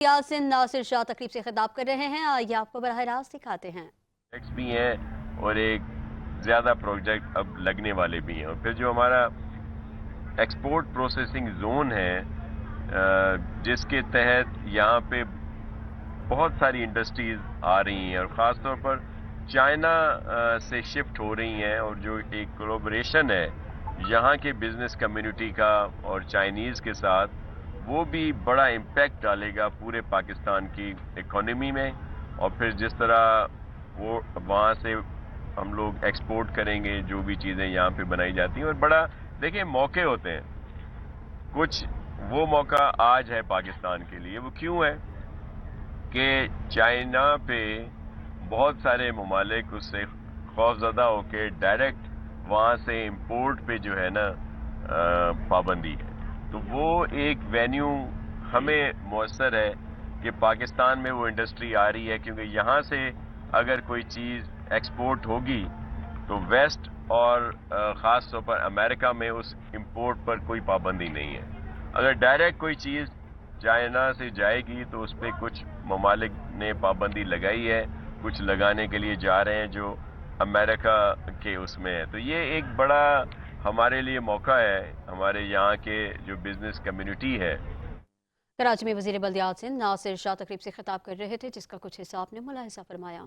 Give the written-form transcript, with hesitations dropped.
यासिन नासिर शाह तकरीब से खिताब कर रहे हैं, आइए आपको बराह रास्त दिखाते हैं। प्रोजेक्ट्स भी हैं और एक ज़्यादा प्रोजेक्ट अब लगने वाले भी हैं, और फिर जो हमारा एक्सपोर्ट प्रोसेसिंग जोन है जिसके तहत यहाँ पे बहुत सारी इंडस्ट्रीज आ रही हैं और ख़ास तौर पर चाइना से शिफ्ट हो रही हैं, और जो एक कोलैबोरेशन है यहाँ के बिजनेस कम्युनिटी का और चाइनीज़ के साथ, वो भी बड़ा इम्पैक्ट डालेगा पूरे पाकिस्तान की इकोनॉमी में। और फिर जिस तरह वो वहाँ से हम लोग एक्सपोर्ट करेंगे जो भी चीज़ें यहाँ पे बनाई जाती हैं, और बड़ा देखिए मौके होते हैं, कुछ वो मौका आज है पाकिस्तान के लिए। वो क्यों है कि चाइना पे बहुत सारे ममालिक उससे खौफजदा होके डायरेक्ट वहाँ से इंपोर्ट पे जो है ना पाबंदी है। तो वो एक वेन्यू हमें मौसर है कि पाकिस्तान में वो इंडस्ट्री आ रही है, क्योंकि यहाँ से अगर कोई चीज़ एक्सपोर्ट होगी तो वेस्ट और ख़ास तौर पर अमेरिका में उस इंपोर्ट पर कोई पाबंदी नहीं है। अगर डायरेक्ट कोई चीज़ चाइना से जाएगी तो उस पर कुछ ममालिक ने पाबंदी लगाई है, कुछ लगाने के लिए जा रहे हैं जो अमेरिका के उसमें है। तो ये एक बड़ा हमारे लिए मौका है, हमारे यहाँ के जो बिजनेस कम्युनिटी है। कराची में वज़ीर बल्दियात यासिन नासिर शाह तकरीब से खिताब कर रहे थे, जिसका कुछ हिस्सा आपने मुलाहिजा फरमाया।